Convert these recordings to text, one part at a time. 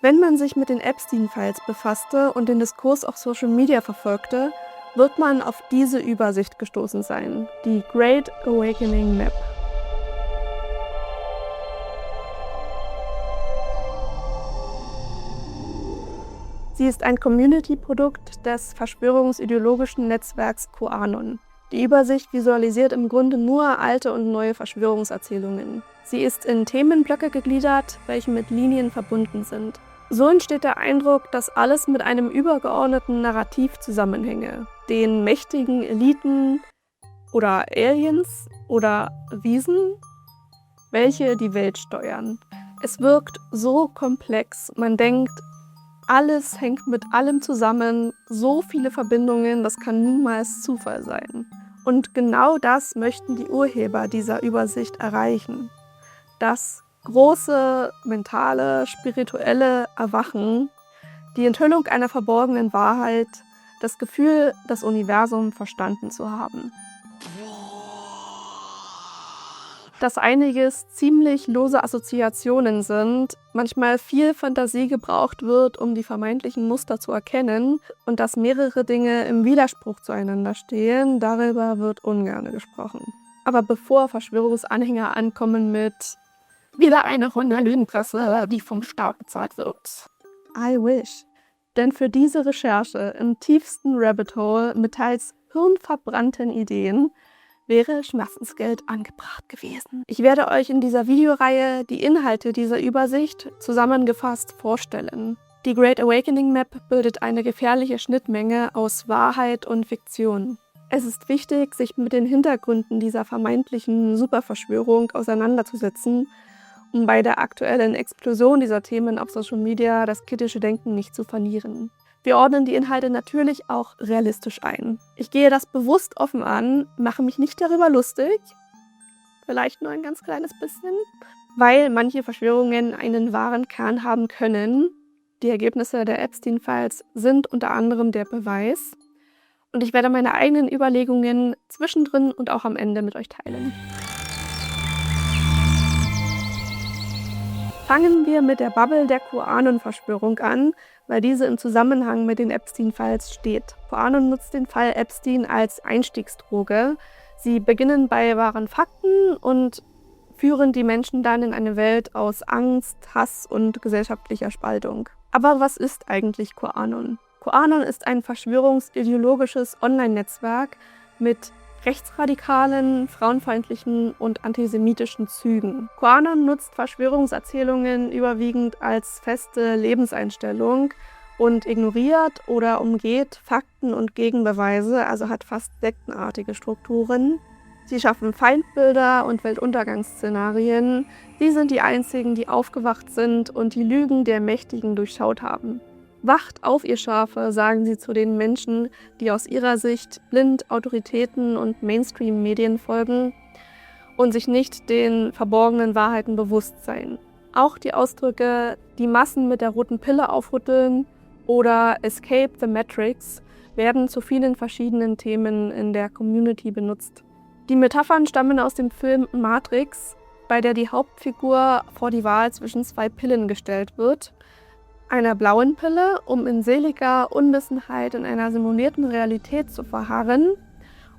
Wenn man sich mit den Epstein-Files befasste und den Diskurs auf Social Media verfolgte, wird man auf diese Übersicht gestoßen sein, die Great Awakening Map. Sie ist ein Community-Produkt des verschwörungsideologischen Netzwerks QAnon. Die Übersicht visualisiert im Grunde nur alte und neue Verschwörungserzählungen. Sie ist in Themenblöcke gegliedert, welche mit Linien verbunden sind. So entsteht der Eindruck, dass alles mit einem übergeordneten Narrativ zusammenhänge, den mächtigen Eliten oder Aliens oder Wesen, welche die Welt steuern. Es wirkt so komplex, man denkt, alles hängt mit allem zusammen, so viele Verbindungen, das kann niemals Zufall sein. Und genau das möchten die Urheber dieser Übersicht erreichen. Das große, mentale, spirituelle Erwachen, die Enthüllung einer verborgenen Wahrheit, das Gefühl, das Universum verstanden zu haben. Dass einiges ziemlich lose Assoziationen sind, manchmal viel Fantasie gebraucht wird, um die vermeintlichen Muster zu erkennen und dass mehrere Dinge im Widerspruch zueinander stehen, darüber wird ungern gesprochen. Aber bevor Verschwörungsanhänger ankommen mit wieder eine Runde Lügenpresse, die vom Staat bezahlt wird. I wish. Denn für diese Recherche im tiefsten Rabbit Hole mit teils hirnverbrannten Ideen wäre Schmerzensgeld angebracht gewesen. Ich werde euch in dieser Videoreihe die Inhalte dieser Übersicht zusammengefasst vorstellen. Die Great Awakening Map bildet eine gefährliche Schnittmenge aus Wahrheit und Fiktion. Es ist wichtig, sich mit den Hintergründen dieser vermeintlichen Superverschwörung auseinanderzusetzen, um bei der aktuellen Explosion dieser Themen auf Social Media das kritische Denken nicht zu verlieren. Wir ordnen die Inhalte natürlich auch realistisch ein. Ich gehe das bewusst offen an, mache mich nicht darüber lustig, vielleicht nur ein ganz kleines bisschen, weil manche Verschwörungen einen wahren Kern haben können. Die Ergebnisse der Epstein-Files sind unter anderem der Beweis. Und ich werde meine eigenen Überlegungen zwischendrin und auch am Ende mit euch teilen. Fangen wir mit der Bubble der QAnon-Verschwörung an, weil diese im Zusammenhang mit den Epstein-Files steht. QAnon nutzt den Fall Epstein als Einstiegsdroge. Sie beginnen bei wahren Fakten und führen die Menschen dann in eine Welt aus Angst, Hass und gesellschaftlicher Spaltung. Aber was ist eigentlich QAnon? QAnon ist ein verschwörungsideologisches Online-Netzwerk mit rechtsradikalen, frauenfeindlichen und antisemitischen Zügen. QAnon nutzt Verschwörungserzählungen überwiegend als feste Lebenseinstellung und ignoriert oder umgeht Fakten und Gegenbeweise, also hat fast sektenartige Strukturen. Sie schaffen Feindbilder und Weltuntergangsszenarien. Sie sind die einzigen, die aufgewacht sind und die Lügen der Mächtigen durchschaut haben. Wacht auf, ihr Schafe, sagen sie zu den Menschen, die aus ihrer Sicht blind Autoritäten und Mainstream-Medien folgen und sich nicht den verborgenen Wahrheiten bewusst seien. Auch die Ausdrücke „die Massen mit der roten Pille aufrütteln“ oder „Escape the Matrix“ werden zu vielen verschiedenen Themen in der Community benutzt. Die Metaphern stammen aus dem Film Matrix, bei der die Hauptfigur vor die Wahl zwischen zwei Pillen gestellt wird: einer blauen Pille, um in seliger Unwissenheit in einer simulierten Realität zu verharren,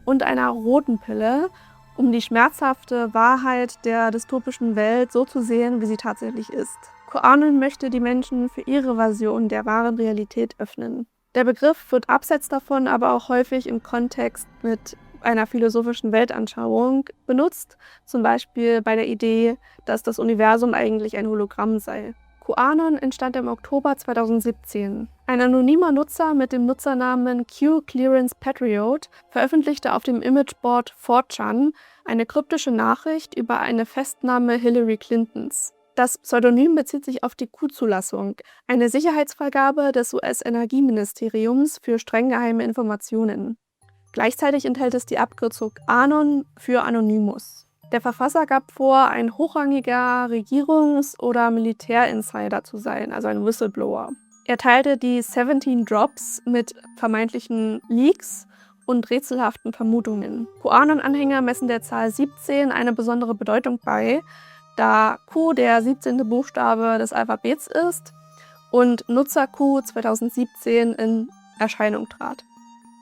und einer roten Pille, um die schmerzhafte Wahrheit der dystopischen Welt so zu sehen, wie sie tatsächlich ist. QAnon möchte die Menschen für ihre Version der wahren Realität öffnen. Der Begriff wird abseits davon aber auch häufig im Kontext mit einer philosophischen Weltanschauung benutzt, zum Beispiel bei der Idee, dass das Universum eigentlich ein Hologramm sei. QAnon entstand im Oktober 2017. Ein anonymer Nutzer mit dem Nutzernamen Q-Clearance-Patriot veröffentlichte auf dem Imageboard 4chan eine kryptische Nachricht über eine Festnahme Hillary Clintons. Das Pseudonym bezieht sich auf die Q-Zulassung, eine Sicherheitsfreigabe des US-Energieministeriums für streng geheime Informationen. Gleichzeitig enthält es die Abkürzung Anon für Anonymous. Der Verfasser gab vor, ein hochrangiger Regierungs- oder Militärinsider zu sein, also ein Whistleblower. Er teilte die 17 Drops mit vermeintlichen Leaks und rätselhaften Vermutungen. QAnon-Anhänger messen der Zahl 17 eine besondere Bedeutung bei, da Q der 17. Buchstabe des Alphabets ist und Nutzer-Q 2017 in Erscheinung trat.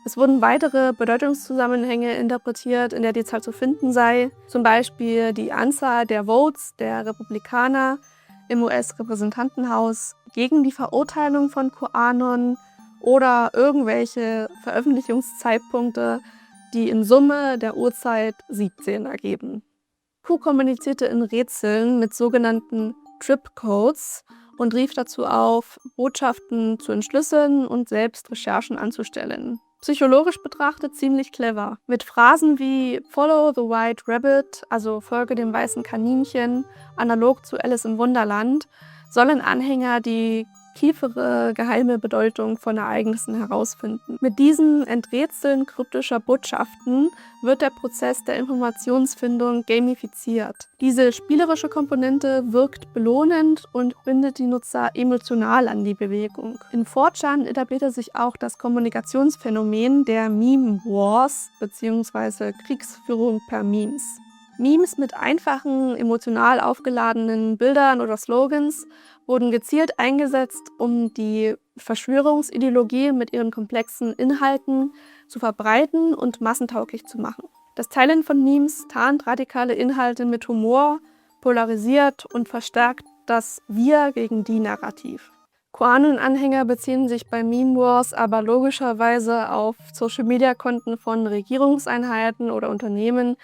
Es wurden weitere Bedeutungszusammenhänge interpretiert, in der die Zahl zu finden sei, zum Beispiel die Anzahl der Votes der Republikaner im US-Repräsentantenhaus gegen die Verurteilung von QAnon oder irgendwelche Veröffentlichungszeitpunkte, die in Summe der Uhrzeit 17 ergeben. Q kommunizierte in Rätseln mit sogenannten Trip-Codes und rief dazu auf, Botschaften zu entschlüsseln und selbst Recherchen anzustellen. Psychologisch betrachtet ziemlich clever. Mit Phrasen wie Follow the White Rabbit, also folge dem weißen Kaninchen, analog zu Alice im Wunderland, sollen Anhänger die tiefere geheime Bedeutung von Ereignissen herausfinden. Mit diesen Enträtseln kryptischer Botschaften wird der Prozess der Informationsfindung gamifiziert. Diese spielerische Komponente wirkt belohnend und bindet die Nutzer emotional an die Bewegung. In 4chan etablierte sich auch das Kommunikationsphänomen der Meme Wars bzw. Kriegsführung per Memes. Memes mit einfachen, emotional aufgeladenen Bildern oder Slogans wurden gezielt eingesetzt, um die Verschwörungsideologie mit ihren komplexen Inhalten zu verbreiten und massentauglich zu machen. Das Teilen von Memes tarnt radikale Inhalte mit Humor, polarisiert und verstärkt das Wir gegen die Narrativ. QAnon-Anhänger beziehen sich bei Meme Wars aber logischerweise auf Social-Media-Konten von Regierungseinheiten oder Unternehmen,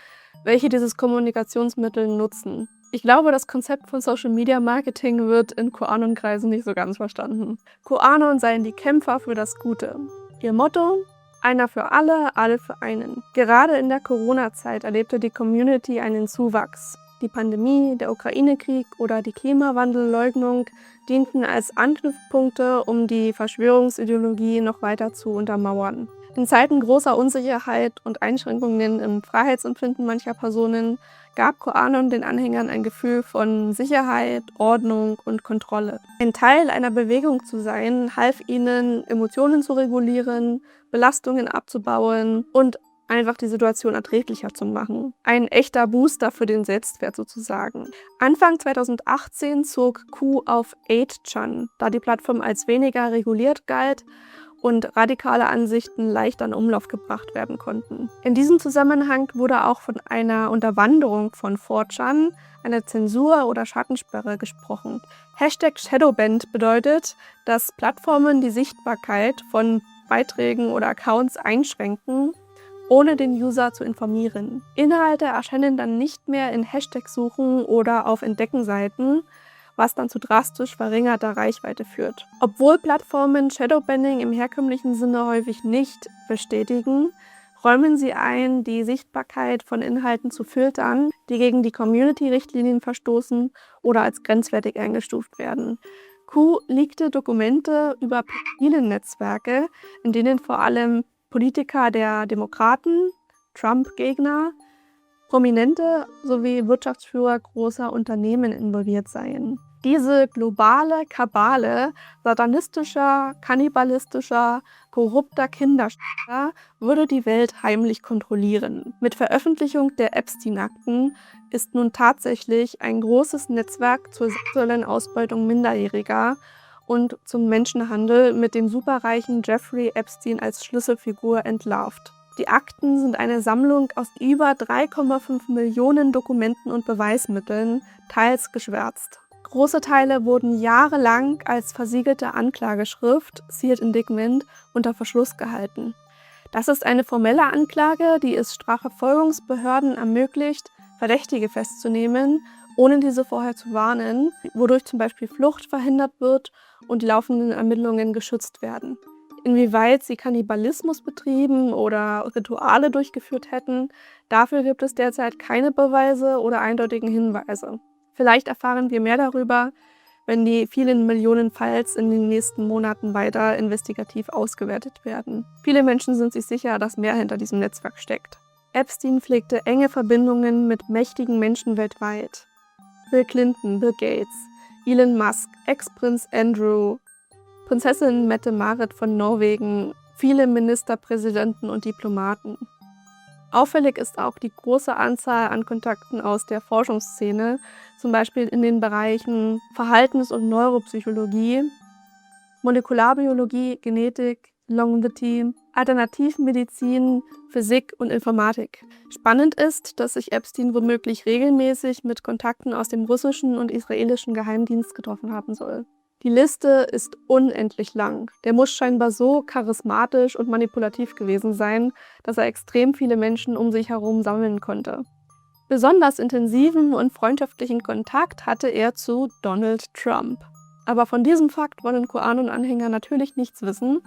welche dieses Kommunikationsmittel nutzen. Ich glaube, das Konzept von Social-Media-Marketing wird in QAnon-Kreisen nicht so ganz verstanden. QAnon seien die Kämpfer für das Gute. Ihr Motto: einer für alle für einen. Gerade in der Corona-Zeit erlebte die Community einen Zuwachs. Die Pandemie, der Ukraine-Krieg oder die Klimawandelleugnung dienten als Anknüpfpunkte, um die Verschwörungsideologie noch weiter zu untermauern. In Zeiten großer Unsicherheit und Einschränkungen im Freiheitsempfinden mancher Personen gab QAnon den Anhängern ein Gefühl von Sicherheit, Ordnung und Kontrolle. Ein Teil einer Bewegung zu sein, half ihnen, Emotionen zu regulieren, Belastungen abzubauen und einfach die Situation erträglicher zu machen. Ein echter Booster für den Selbstwert sozusagen. Anfang 2018 zog Q auf 8chan, da die Plattform als weniger reguliert galt und radikale Ansichten leichter in Umlauf gebracht werden konnten. In diesem Zusammenhang wurde auch von einer Unterwanderung von 4chan, einer Zensur oder Schattensperre gesprochen. #Shadowbanned bedeutet, dass Plattformen die Sichtbarkeit von Beiträgen oder Accounts einschränken, ohne den User zu informieren. Inhalte erscheinen dann nicht mehr in Hashtag-Suchen oder auf Entdecken-Seiten, was dann zu drastisch verringerter Reichweite führt. Obwohl Plattformen Shadowbanning im herkömmlichen Sinne häufig nicht bestätigen, räumen sie ein, die Sichtbarkeit von Inhalten zu filtern, die gegen die Community-Richtlinien verstoßen oder als grenzwertig eingestuft werden. Q leakte Dokumente über Profilen-Netzwerke, in denen vor allem Politiker der Demokraten, Trump-Gegner, Prominente sowie Wirtschaftsführer großer Unternehmen involviert seien. Diese globale Kabale satanistischer, kannibalistischer, korrupter Kinderschänder würde die Welt heimlich kontrollieren. Mit Veröffentlichung der Epstein-Akten ist nun tatsächlich ein großes Netzwerk zur sexuellen Ausbeutung Minderjähriger und zum Menschenhandel mit dem superreichen Jeffrey Epstein als Schlüsselfigur entlarvt. Die Akten sind eine Sammlung aus über 3,5 Millionen Dokumenten und Beweismitteln, teils geschwärzt. Große Teile wurden jahrelang als versiegelte Anklageschrift, Sealed Indictment, unter Verschluss gehalten. Das ist eine formelle Anklage, die es Strafverfolgungsbehörden ermöglicht, Verdächtige festzunehmen, ohne diese vorher zu warnen, wodurch zum Beispiel Flucht verhindert wird und die laufenden Ermittlungen geschützt werden. Inwieweit sie Kannibalismus betrieben oder Rituale durchgeführt hätten, dafür gibt es derzeit keine Beweise oder eindeutigen Hinweise. Vielleicht erfahren wir mehr darüber, wenn die vielen Millionen Files in den nächsten Monaten weiter investigativ ausgewertet werden. Viele Menschen sind sich sicher, dass mehr hinter diesem Netzwerk steckt. Epstein pflegte enge Verbindungen mit mächtigen Menschen weltweit. Bill Clinton, Bill Gates, Elon Musk, Ex-Prinz Andrew, Prinzessin Mette-Marit von Norwegen, viele Ministerpräsidenten und Diplomaten. Auffällig ist auch die große Anzahl an Kontakten aus der Forschungsszene, zum Beispiel in den Bereichen Verhaltens- und Neuropsychologie, Molekularbiologie, Genetik, Longevity, Alternativmedizin, Physik und Informatik. Spannend ist, dass sich Epstein womöglich regelmäßig mit Kontakten aus dem russischen und israelischen Geheimdienst getroffen haben soll. Die Liste ist unendlich lang. Der muss scheinbar so charismatisch und manipulativ gewesen sein, dass er extrem viele Menschen um sich herum sammeln konnte. Besonders intensiven und freundschaftlichen Kontakt hatte er zu Donald Trump. Aber von diesem Fakt wollen QAnon-Anhänger natürlich nichts wissen,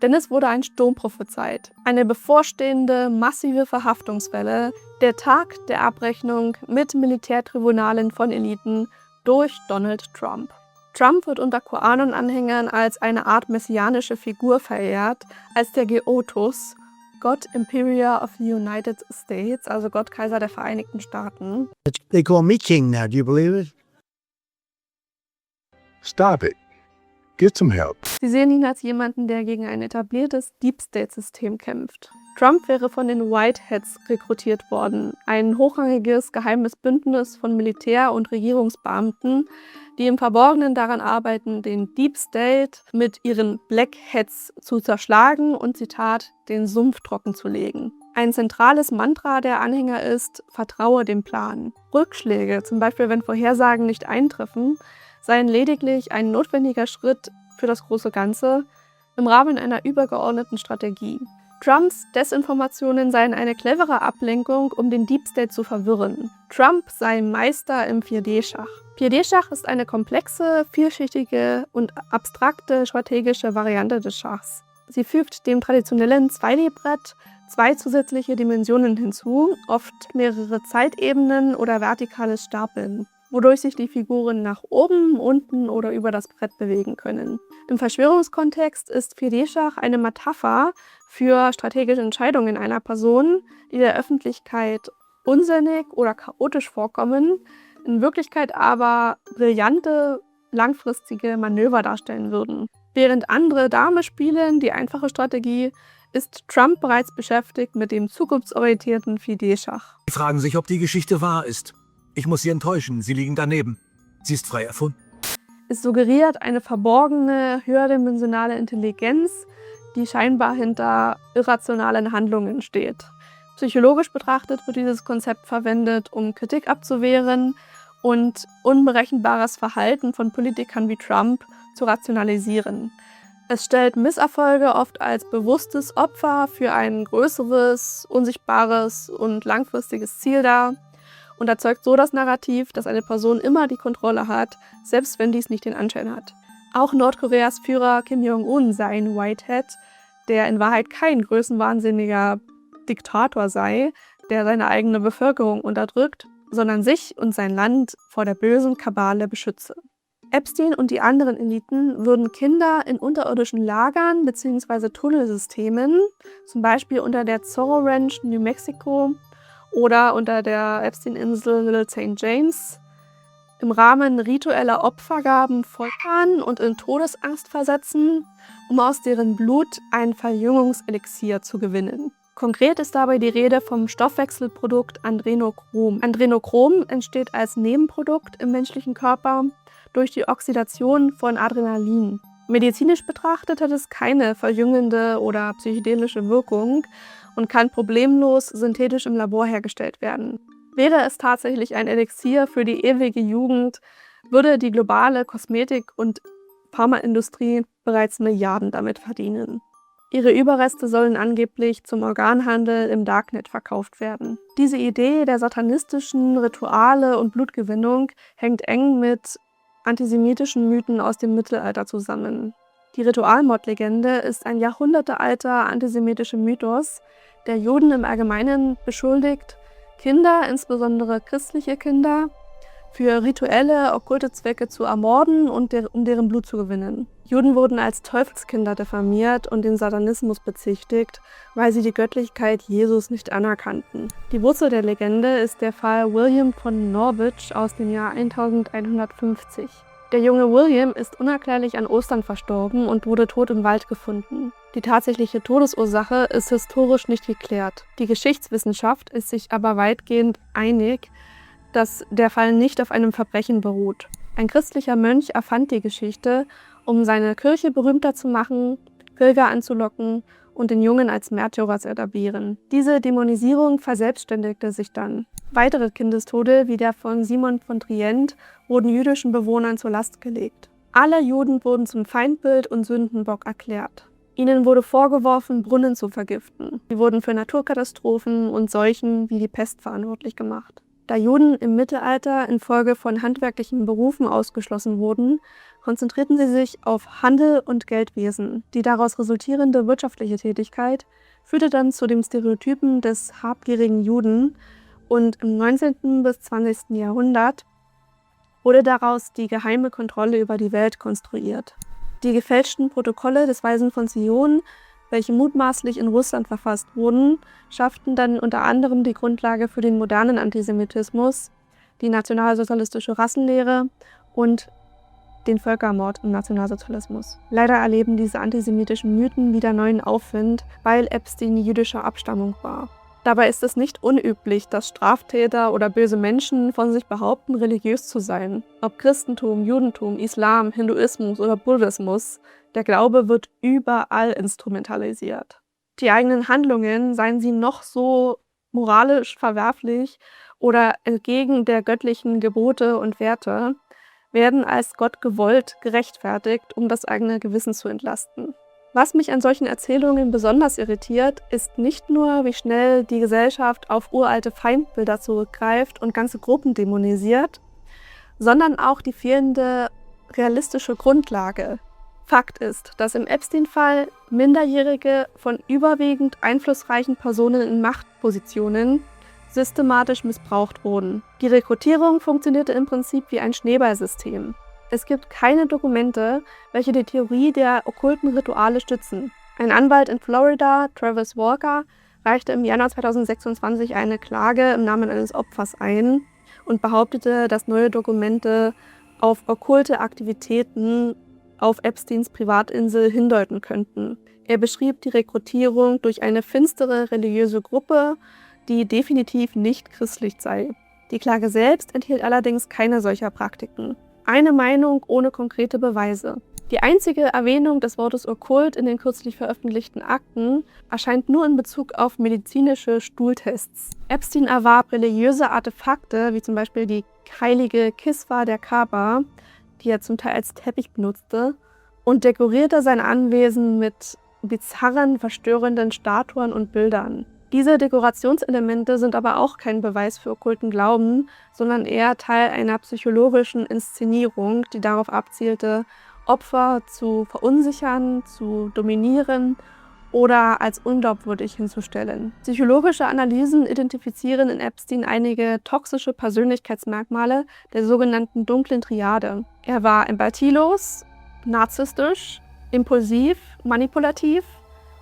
denn es wurde ein Sturm prophezeit. Eine bevorstehende, massive Verhaftungswelle, der Tag der Abrechnung mit Militärtribunalen von Eliten durch Donald Trump. Trump wird unter QAnon-Anhängern als eine Art messianische Figur verehrt, als der Geotos, God Emperor of the United States, also Gott Kaiser der Vereinigten Staaten. They call me king now. Do you believe it? Stop it. Get some help. Sie sehen ihn als jemanden, der gegen ein etabliertes Deep State-System kämpft. Trump wäre von den Whiteheads rekrutiert worden, ein hochrangiges geheimes Bündnis von Militär- und Regierungsbeamten, die im Verborgenen daran arbeiten, den Deep State mit ihren Blackheads zu zerschlagen und, Zitat, den Sumpf trocken zu legen. Ein zentrales Mantra der Anhänger ist: Vertraue dem Plan. Rückschläge, zum Beispiel wenn Vorhersagen nicht eintreffen, seien lediglich ein notwendiger Schritt für das große Ganze im Rahmen einer übergeordneten Strategie. Trumps Desinformationen seien eine clevere Ablenkung, um den Deep State zu verwirren. Trump sei Meister im 4D-Schach. 4D-Schach ist eine komplexe, vielschichtige und abstrakte strategische Variante des Schachs. Sie fügt dem traditionellen 2D-Brett 2 zusätzliche Dimensionen hinzu, oft mehrere Zeitebenen oder vertikales Stapeln, wodurch sich die Figuren nach oben, unten oder über das Brett bewegen können. Im Verschwörungskontext ist 4D-Schach eine Metapher für strategische Entscheidungen einer Person, die der Öffentlichkeit unsinnig oder chaotisch vorkommen, in Wirklichkeit aber brillante, langfristige Manöver darstellen würden. Während andere Dame spielen, die einfache Strategie, ist Trump bereits beschäftigt mit dem zukunftsorientierten 4D-Schach. Sie fragen sich, ob die Geschichte wahr ist. Ich muss Sie enttäuschen, Sie liegen daneben. Sie ist frei erfunden. Es suggeriert eine verborgene, höherdimensionale Intelligenz, die scheinbar hinter irrationalen Handlungen steht. Psychologisch betrachtet wird dieses Konzept verwendet, um Kritik abzuwehren und unberechenbares Verhalten von Politikern wie Trump zu rationalisieren. Es stellt Misserfolge oft als bewusstes Opfer für ein größeres, unsichtbares und langfristiges Ziel dar und erzeugt so das Narrativ, dass eine Person immer die Kontrolle hat, selbst wenn dies nicht den Anschein hat. Auch Nordkoreas Führer Kim Jong-un sei ein Whitehead, der in Wahrheit kein größenwahnsinniger Diktator sei, der seine eigene Bevölkerung unterdrückt, sondern sich und sein Land vor der bösen Kabale beschütze. Epstein und die anderen Eliten würden Kinder in unterirdischen Lagern bzw. Tunnelsystemen, zum Beispiel unter der Zorro Ranch, New Mexico oder unter der Epstein-Insel Little St. James, im Rahmen ritueller Opfergaben foltern und in Todesangst versetzen, um aus deren Blut ein Verjüngungselixier zu gewinnen. Konkret ist dabei die Rede vom Stoffwechselprodukt Adrenochrom. Adrenochrom entsteht als Nebenprodukt im menschlichen Körper durch die Oxidation von Adrenalin. Medizinisch betrachtet hat es keine verjüngende oder psychedelische Wirkung und kann problemlos synthetisch im Labor hergestellt werden. Wäre es tatsächlich ein Elixier für die ewige Jugend, würde die globale Kosmetik- und Pharmaindustrie bereits Milliarden damit verdienen. Ihre Überreste sollen angeblich zum Organhandel im Darknet verkauft werden. Diese Idee der satanistischen Rituale und Blutgewinnung hängt eng mit antisemitischen Mythen aus dem Mittelalter zusammen. Die Ritualmordlegende ist ein jahrhundertealter antisemitischer Mythos, der Juden im Allgemeinen beschuldigt, Kinder, insbesondere christliche Kinder, für rituelle, okkulte Zwecke zu ermorden und um deren Blut zu gewinnen. Juden wurden als Teufelskinder diffamiert und den Satanismus bezichtigt, weil sie die Göttlichkeit Jesus nicht anerkannten. Die Wurzel der Legende ist der Fall William von Norwich aus dem Jahr 1150. Der junge William ist unerklärlich an Ostern verstorben und wurde tot im Wald gefunden. Die tatsächliche Todesursache ist historisch nicht geklärt. Die Geschichtswissenschaft ist sich aber weitgehend einig, dass der Fall nicht auf einem Verbrechen beruht. Ein christlicher Mönch erfand die Geschichte, um seine Kirche berühmter zu machen, Pilger anzulocken und den Jungen als Märtyrer zu etablieren. Diese Dämonisierung verselbstständigte sich dann. Weitere Kindestode, wie der von Simon von Trient, wurden jüdischen Bewohnern zur Last gelegt. Alle Juden wurden zum Feindbild und Sündenbock erklärt. Ihnen wurde vorgeworfen, Brunnen zu vergiften. Sie wurden für Naturkatastrophen und Seuchen wie die Pest verantwortlich gemacht. Da Juden im Mittelalter infolge von handwerklichen Berufen ausgeschlossen wurden, konzentrierten sie sich auf Handel und Geldwesen. Die daraus resultierende wirtschaftliche Tätigkeit führte dann zu dem Stereotypen des habgierigen Juden und im 19. bis 20. Jahrhundert wurde daraus die geheime Kontrolle über die Welt konstruiert. Die gefälschten Protokolle des Weisen von Zion, welche mutmaßlich in Russland verfasst wurden, schafften dann unter anderem die Grundlage für den modernen Antisemitismus, die nationalsozialistische Rassenlehre und den Völkermord im Nationalsozialismus. Leider erleben diese antisemitischen Mythen wieder neuen Aufwind, weil Epstein jüdischer Abstammung war. Dabei ist es nicht unüblich, dass Straftäter oder böse Menschen von sich behaupten, religiös zu sein. Ob Christentum, Judentum, Islam, Hinduismus oder Buddhismus, der Glaube wird überall instrumentalisiert. Die eigenen Handlungen, seien sie noch so moralisch verwerflich oder entgegen der göttlichen Gebote und Werte, werden als Gott gewollt gerechtfertigt, um das eigene Gewissen zu entlasten. Was mich an solchen Erzählungen besonders irritiert, ist nicht nur, wie schnell die Gesellschaft auf uralte Feindbilder zurückgreift und ganze Gruppen dämonisiert, sondern auch die fehlende realistische Grundlage. Fakt ist, dass im Epstein-Fall Minderjährige von überwiegend einflussreichen Personen in Machtpositionen systematisch missbraucht wurden. Die Rekrutierung funktionierte im Prinzip wie ein Schneeballsystem. Es gibt keine Dokumente, welche die Theorie der okkulten Rituale stützen. Ein Anwalt in Florida, Travis Walker, reichte im Januar 2026 eine Klage im Namen eines Opfers ein und behauptete, dass neue Dokumente auf okkulte Aktivitäten auf Epsteins Privatinsel hindeuten könnten. Er beschrieb die Rekrutierung durch eine finstere religiöse Gruppe, die definitiv nicht christlich sei. Die Klage selbst enthielt allerdings keine solcher Praktiken. Eine Meinung ohne konkrete Beweise. Die einzige Erwähnung des Wortes okkult in den kürzlich veröffentlichten Akten erscheint nur in Bezug auf medizinische Stuhltests. Epstein erwarb religiöse Artefakte, wie zum Beispiel die heilige Kiswa der Kaaba, die er zum Teil als Teppich benutzte, und dekorierte sein Anwesen mit bizarren, verstörenden Statuen und Bildern. Diese Dekorationselemente sind aber auch kein Beweis für okkulten Glauben, sondern eher Teil einer psychologischen Inszenierung, die darauf abzielte, Opfer zu verunsichern, zu dominieren oder als unglaubwürdig hinzustellen. Psychologische Analysen identifizieren in Epstein einige toxische Persönlichkeitsmerkmale der sogenannten dunklen Triade. Er war empathielos, narzisstisch, impulsiv, manipulativ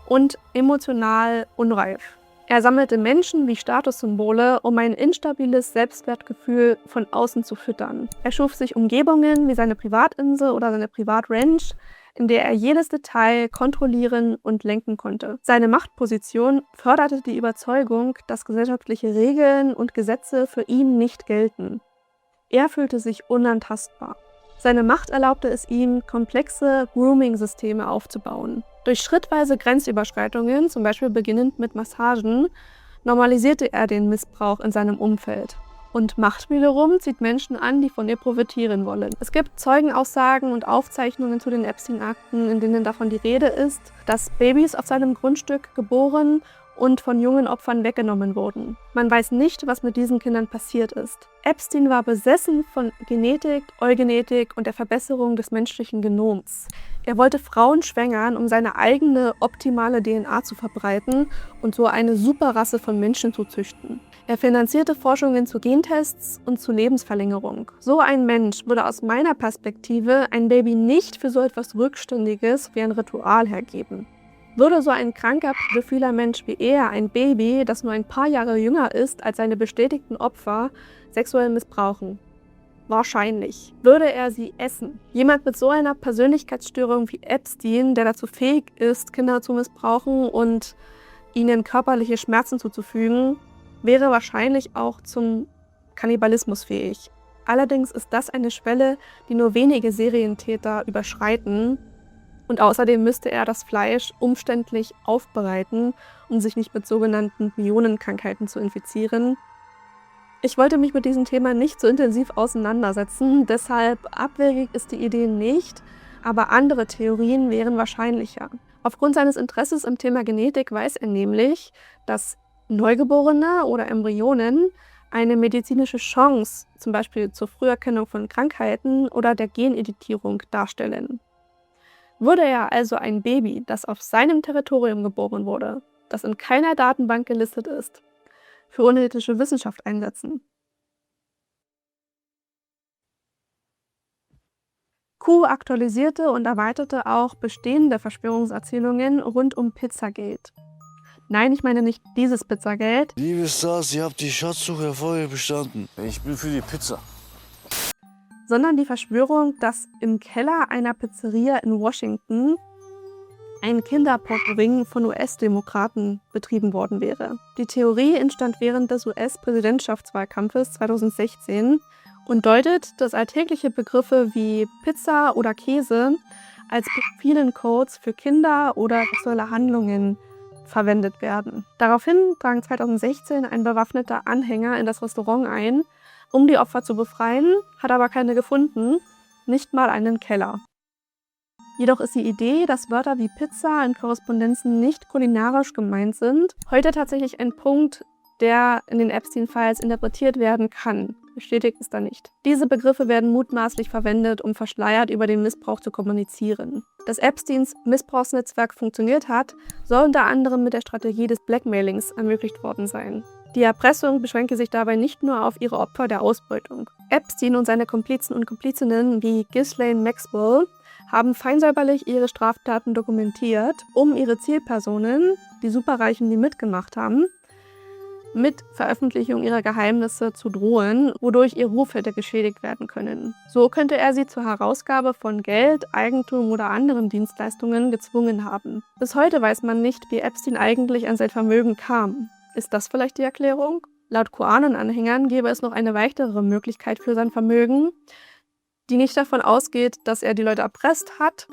und emotional unreif. Er sammelte Menschen wie Statussymbole, um ein instabiles Selbstwertgefühl von außen zu füttern. Er schuf sich Umgebungen wie seine Privatinsel oder seine Privatranch, in der er jedes Detail kontrollieren und lenken konnte. Seine Machtposition förderte die Überzeugung, dass gesellschaftliche Regeln und Gesetze für ihn nicht gelten. Er fühlte sich unantastbar. Seine Macht erlaubte es ihm, komplexe Grooming-Systeme aufzubauen. Durch schrittweise Grenzüberschreitungen, zum Beispiel beginnend mit Massagen, normalisierte er den Missbrauch in seinem Umfeld. Und Macht wiederum zieht Menschen an, die von ihr profitieren wollen. Es gibt Zeugenaussagen und Aufzeichnungen zu den Epstein-Akten, in denen davon die Rede ist, dass Babys auf seinem Grundstück geboren und von jungen Opfern weggenommen wurden. Man weiß nicht, was mit diesen Kindern passiert ist. Epstein war besessen von Genetik, Eugenetik und der Verbesserung des menschlichen Genoms. Er wollte Frauen schwängern, um seine eigene optimale DNA zu verbreiten und so eine Superrasse von Menschen zu züchten. Er finanzierte Forschungen zu Gentests und zu Lebensverlängerung. So ein Mensch würde aus meiner Perspektive ein Baby nicht für so etwas Rückständiges wie ein Ritual hergeben. Würde so ein kranker, pädophiler Mensch wie er ein Baby, das nur ein paar Jahre jünger ist als seine bestätigten Opfer, sexuell missbrauchen? Wahrscheinlich. Würde er sie essen? Jemand mit so einer Persönlichkeitsstörung wie Epstein, der dazu fähig ist, Kinder zu missbrauchen und ihnen körperliche Schmerzen zuzufügen, wäre wahrscheinlich auch zum Kannibalismus fähig. Allerdings ist das eine Schwelle, die nur wenige Serientäter überschreiten. Und außerdem müsste er das Fleisch umständlich aufbereiten, um sich nicht mit sogenannten Millionenkrankheiten zu infizieren. Ich wollte mich mit diesem Thema nicht so intensiv auseinandersetzen, deshalb abwegig ist die Idee nicht, aber andere Theorien wären wahrscheinlicher. Aufgrund seines Interesses am Thema Genetik weiß er nämlich, dass Neugeborene oder Embryonen eine medizinische Chance, zum Beispiel zur Früherkennung von Krankheiten oder der Geneditierung, darstellen. Würde er also ein Baby, das auf seinem Territorium geboren wurde, das in keiner Datenbank gelistet ist, für unethische Wissenschaft einsetzen? Q aktualisierte und erweiterte auch bestehende Verschwörungserzählungen rund um Pizzagate. Nein, ich meine nicht dieses Pizzagate, Liebe Stars, ihr habt die Schatzsuche erfolgreich bestanden. Ich bin für die Pizza. sondern die Verschwörung, dass im Keller einer Pizzeria in Washington ein Kinderpornoring von US-Demokraten betrieben worden wäre. Die Theorie entstand während des US-Präsidentschaftswahlkampfes 2016 und deutet, dass alltägliche Begriffe wie Pizza oder Käse als pädophilen Codes für Kinder oder sexuelle Handlungen verwendet werden. Daraufhin drang 2016 ein bewaffneter Anhänger in das Restaurant ein, um die Opfer zu befreien, hat aber keine gefunden, nicht mal einen Keller. Jedoch ist die Idee, dass Wörter wie Pizza in Korrespondenzen nicht kulinarisch gemeint sind, heute tatsächlich ein Punkt, der in den Epstein-Files interpretiert werden kann. Bestätigt ist da nicht. Diese Begriffe werden mutmaßlich verwendet, um verschleiert über den Missbrauch zu kommunizieren. Dass Epsteins Missbrauchsnetzwerk funktioniert hat, soll unter anderem mit der Strategie des Blackmailings ermöglicht worden sein. Die Erpressung beschränke sich dabei nicht nur auf ihre Opfer der Ausbeutung. Epstein und seine Komplizen und Komplizinnen wie Ghislaine Maxwell haben feinsäuberlich ihre Straftaten dokumentiert, um ihre Zielpersonen, die Superreichen, die mitgemacht haben, mit Veröffentlichung ihrer Geheimnisse zu drohen, wodurch ihr Ruf hätte geschädigt werden können. So könnte er sie zur Herausgabe von Geld, Eigentum oder anderen Dienstleistungen gezwungen haben. Bis heute weiß man nicht, wie Epstein eigentlich an sein Vermögen kam. Ist das vielleicht die Erklärung? Laut QAnon-Anhängern gäbe es noch eine weitere Möglichkeit für sein Vermögen, die nicht davon ausgeht, dass er die Leute erpresst hat,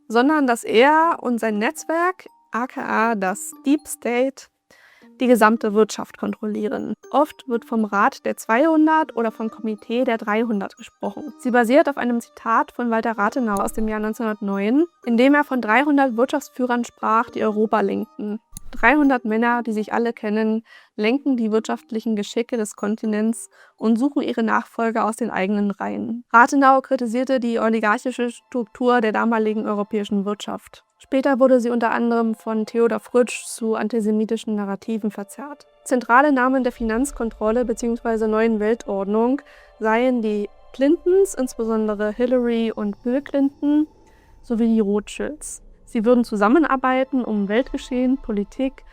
sondern dass er und sein Netzwerk, aka das Deep State, die gesamte Wirtschaft kontrollieren. Oft wird vom Rat der 200 oder vom Komitee der 300 gesprochen. Sie basiert auf einem Zitat von Walter Rathenau aus dem Jahr 1909, in dem er von 300 Wirtschaftsführern sprach, die Europa lenkten. 300 Männer, die sich alle kennen, lenken die wirtschaftlichen Geschicke des Kontinents und suchen ihre Nachfolger aus den eigenen Reihen. Rathenau kritisierte die oligarchische Struktur der damaligen europäischen Wirtschaft. Später wurde sie unter anderem von Theodor Fritsch zu antisemitischen Narrativen verzerrt. Zentrale Namen der Finanzkontrolle bzw. neuen Weltordnung seien die Clintons, insbesondere Hillary und Bill Clinton, sowie die Rothschilds. Sie würden zusammenarbeiten, um Weltgeschehen, Politik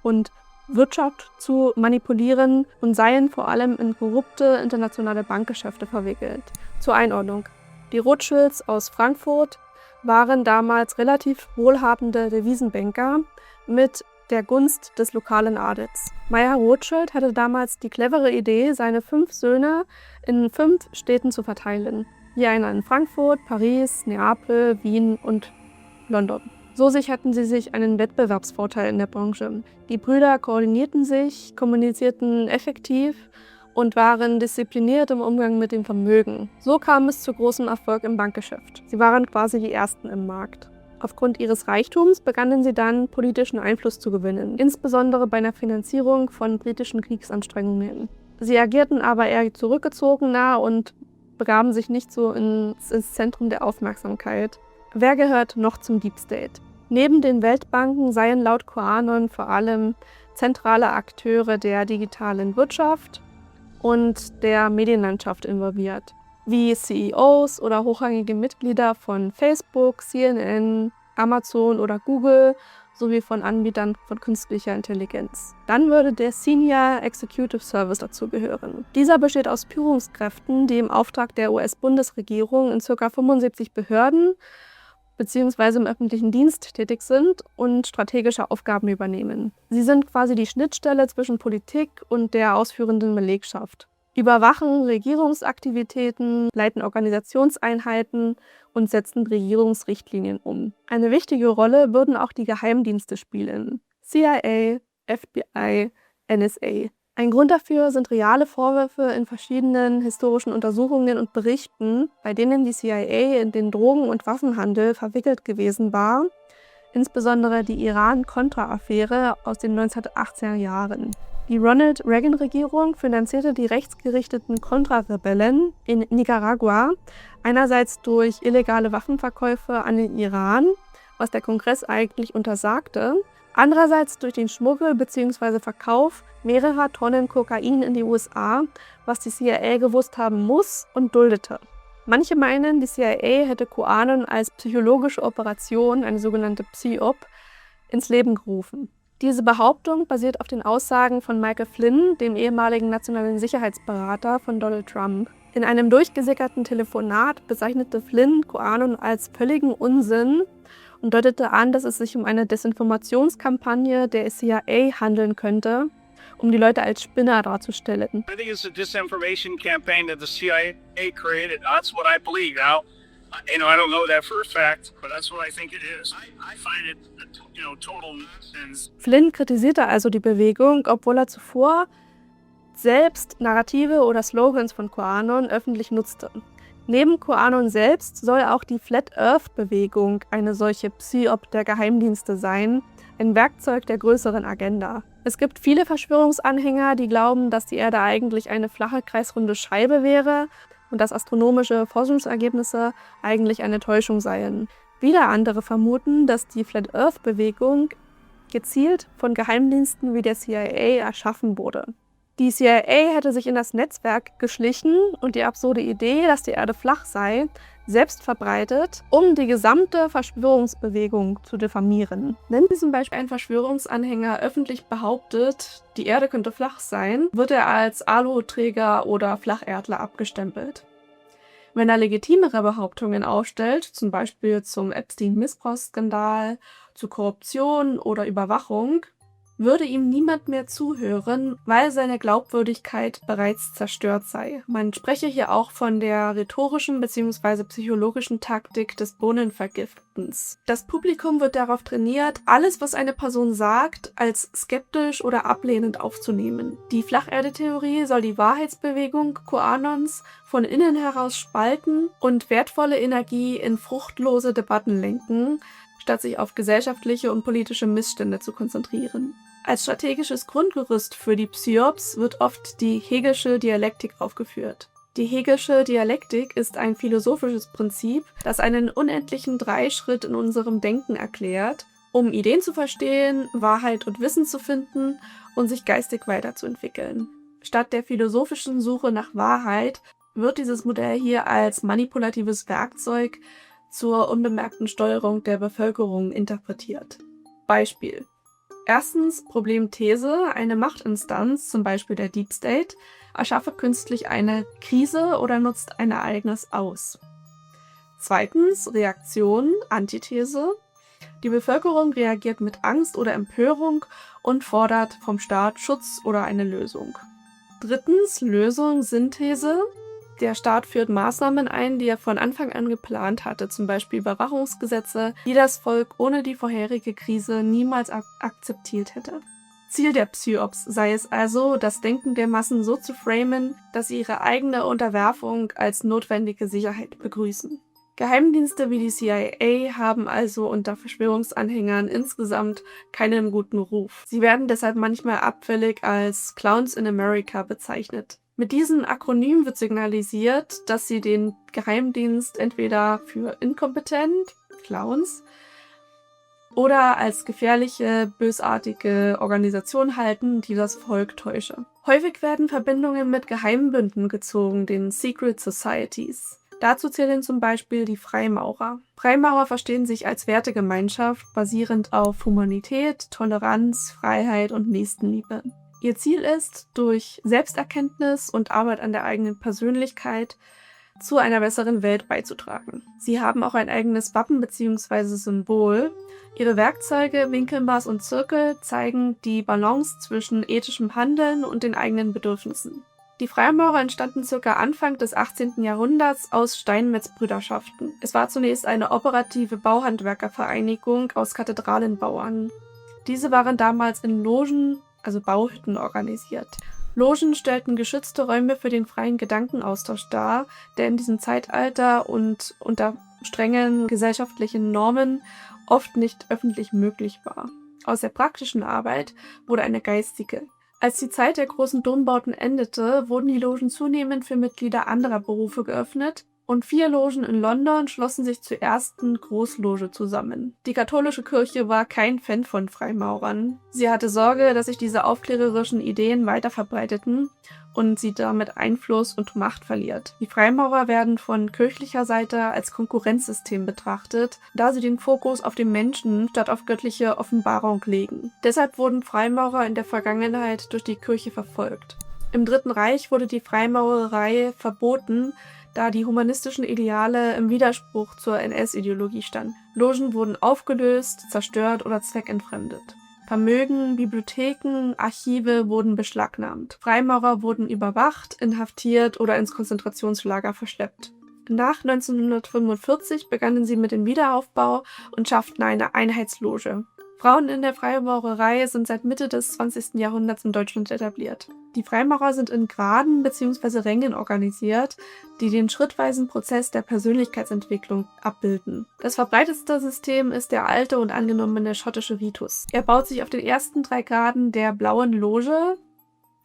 und Wirtschaft zu manipulieren und seien vor allem in korrupte internationale Bankgeschäfte verwickelt. Zur Einordnung: Die Rothschilds aus Frankfurt waren damals relativ wohlhabende Devisenbanker mit der Gunst des lokalen Adels. Meyer Rothschild hatte damals die clevere Idee, seine 5 Söhne in 5 Städten zu verteilen. Je einer in Frankfurt, Paris, Neapel, Wien und London. So sicherten sie sich einen Wettbewerbsvorteil in der Branche. Die Brüder koordinierten sich, kommunizierten effektiv und waren diszipliniert im Umgang mit dem Vermögen. So kam es zu großem Erfolg im Bankgeschäft. Sie waren quasi die Ersten im Markt. Aufgrund ihres Reichtums begannen sie dann, politischen Einfluss zu gewinnen, insbesondere bei der Finanzierung von britischen Kriegsanstrengungen. Sie agierten aber eher zurückgezogener und begaben sich nicht so ins Zentrum der Aufmerksamkeit. Wer gehört noch zum Deep State? Neben den Weltbanken seien laut QAnon vor allem zentrale Akteure der digitalen Wirtschaft und der Medienlandschaft involviert, wie CEOs oder hochrangige Mitglieder von Facebook, CNN, Amazon oder Google sowie von Anbietern von künstlicher Intelligenz. Dann würde der Senior Executive Service dazugehören. Dieser besteht aus Führungskräften, die im Auftrag der US-Bundesregierung in ca. 75 Behörden bzw. im öffentlichen Dienst tätig sind und strategische Aufgaben übernehmen. Sie sind quasi die Schnittstelle zwischen Politik und der ausführenden Belegschaft. überwachen Regierungsaktivitäten, leiten Organisationseinheiten und setzen Regierungsrichtlinien um. Eine wichtige Rolle würden auch die Geheimdienste spielen: CIA, FBI, NSA. Ein Grund dafür sind reale Vorwürfe in verschiedenen historischen Untersuchungen und Berichten, bei denen die CIA in den Drogen- und Waffenhandel verwickelt gewesen war, insbesondere die Iran-Contra-Affäre aus den 1980er Jahren. Die Ronald Reagan-Regierung finanzierte die rechtsgerichteten Contra-Rebellen in Nicaragua einerseits durch illegale Waffenverkäufe an den Iran, was der Kongress eigentlich untersagte, andererseits durch den Schmuggel bzw. Verkauf mehrerer Tonnen Kokain in die USA, was die CIA gewusst haben muss und duldete. Manche meinen, die CIA hätte QAnon als psychologische Operation, eine sogenannte PSYOP, ins Leben gerufen. Diese Behauptung basiert auf den Aussagen von Michael Flynn, dem ehemaligen nationalen Sicherheitsberater von Donald Trump. In einem durchgesickerten Telefonat bezeichnete Flynn QAnon als völligen Unsinn und deutete an, dass es sich um eine Desinformationskampagne der CIA handeln könnte, um die Leute als Spinner darzustellen. I think it's a disinformation campaign that the CIA created. That's what I believe. Now, I don't know that for a fact, but that's what I think it is. I find it, total nonsense. Flynn kritisierte also die Bewegung, obwohl er zuvor selbst Narrative oder Slogans von QAnon öffentlich nutzte. Neben QAnon selbst soll auch die Flat Earth-Bewegung eine solche PSYOP der Geheimdienste sein, ein Werkzeug der größeren Agenda. Es gibt viele Verschwörungsanhänger, die glauben, dass die Erde eigentlich eine flache, kreisrunde Scheibe wäre und dass astronomische Forschungsergebnisse eigentlich eine Täuschung seien. Wieder andere vermuten, dass die Flat Earth-Bewegung gezielt von Geheimdiensten wie der CIA erschaffen wurde. Die CIA hätte sich in das Netzwerk geschlichen und die absurde Idee, dass die Erde flach sei, selbst verbreitet, um die gesamte Verschwörungsbewegung zu diffamieren. Wenn zum Beispiel ein Verschwörungsanhänger öffentlich behauptet, die Erde könnte flach sein, wird er als Aluhutträger oder Flacherdler abgestempelt. Wenn er legitimere Behauptungen aufstellt, zum Beispiel zum Epstein-Missbrauchsskandal, zu Korruption oder Überwachung, würde ihm niemand mehr zuhören, weil seine Glaubwürdigkeit bereits zerstört sei. Man spreche hier auch von der rhetorischen bzw. psychologischen Taktik des Bohnenvergiftens. Das Publikum wird darauf trainiert, alles, was eine Person sagt, als skeptisch oder ablehnend aufzunehmen. Die Flacherde-Theorie soll die Wahrheitsbewegung QAnons von innen heraus spalten und wertvolle Energie in fruchtlose Debatten lenken, statt sich auf gesellschaftliche und politische Missstände zu konzentrieren. Als strategisches Grundgerüst für die PSYOPs wird oft die Hegelsche Dialektik aufgeführt. Die Hegelsche Dialektik ist ein philosophisches Prinzip, das einen unendlichen Dreischritt in unserem Denken erklärt, um Ideen zu verstehen, Wahrheit und Wissen zu finden und sich geistig weiterzuentwickeln. Statt der philosophischen Suche nach Wahrheit wird dieses Modell hier als manipulatives Werkzeug zur unbemerkten Steuerung der Bevölkerung interpretiert. Beispiel: Erstens Problemthese: Eine Machtinstanz, zum Beispiel der Deep State, erschaffe künstlich eine Krise oder nutzt ein Ereignis aus. Zweitens Reaktion: Antithese: Die Bevölkerung reagiert mit Angst oder Empörung und fordert vom Staat Schutz oder eine Lösung. Drittens Lösung: Synthese: Der Staat führt Maßnahmen ein, die er von Anfang an geplant hatte, zum Beispiel Überwachungsgesetze, die das Volk ohne die vorherige Krise niemals akzeptiert hätte. Ziel der PSYOPs sei es also, das Denken der Massen so zu framen, dass sie ihre eigene Unterwerfung als notwendige Sicherheit begrüßen. Geheimdienste wie die CIA haben also unter Verschwörungsanhängern insgesamt keinen guten Ruf. Sie werden deshalb manchmal abfällig als Clowns in America bezeichnet. Mit diesem Akronym wird signalisiert, dass sie den Geheimdienst entweder für inkompetent, Clowns, oder als gefährliche, bösartige Organisation halten, die das Volk täusche. Häufig werden Verbindungen mit Geheimbünden gezogen, den Secret Societies. Dazu zählen zum Beispiel die Freimaurer. Freimaurer verstehen sich als Wertegemeinschaft, basierend auf Humanität, Toleranz, Freiheit und Nächstenliebe. Ihr Ziel ist, durch Selbsterkenntnis und Arbeit an der eigenen Persönlichkeit zu einer besseren Welt beizutragen. Sie haben auch ein eigenes Wappen bzw. Symbol. Ihre Werkzeuge, Winkelmaß und Zirkel zeigen die Balance zwischen ethischem Handeln und den eigenen Bedürfnissen. Die Freimaurer entstanden ca. Anfang des 18. Jahrhunderts aus Steinmetzbrüderschaften. Es war zunächst eine operative Bauhandwerkervereinigung aus Kathedralenbauern. Diese waren damals in Logen, also Bauhütten, organisiert. Logen stellten geschützte Räume für den freien Gedankenaustausch dar, der in diesem Zeitalter und unter strengen gesellschaftlichen Normen oft nicht öffentlich möglich war. Aus der praktischen Arbeit wurde eine geistige. Als die Zeit der großen Dombauten endete, wurden die Logen zunehmend für Mitglieder anderer Berufe geöffnet und 4 Logen in London schlossen sich zur ersten Großloge zusammen. Die katholische Kirche war kein Fan von Freimaurern. Sie hatte Sorge, dass sich diese aufklärerischen Ideen weiter verbreiteten und sie damit Einfluss und Macht verliert. Die Freimaurer werden von kirchlicher Seite als Konkurrenzsystem betrachtet, da sie den Fokus auf den Menschen statt auf göttliche Offenbarung legen. Deshalb wurden Freimaurer in der Vergangenheit durch die Kirche verfolgt. Im Dritten Reich wurde die Freimaurerei verboten, da die humanistischen Ideale im Widerspruch zur NS-Ideologie standen. Logen wurden aufgelöst, zerstört oder zweckentfremdet. Vermögen, Bibliotheken, Archive wurden beschlagnahmt. Freimaurer wurden überwacht, inhaftiert oder ins Konzentrationslager verschleppt. Nach 1945 begannen sie mit dem Wiederaufbau und schafften eine Einheitsloge. Frauen in der Freimaurerei sind seit Mitte des 20. Jahrhunderts in Deutschland etabliert. Die Freimaurer sind in Graden bzw. Rängen organisiert, die den schrittweisen Prozess der Persönlichkeitsentwicklung abbilden. Das verbreitetste System ist der alte und angenommene schottische Ritus. Er baut sich auf den ersten 3 Graden der blauen Loge,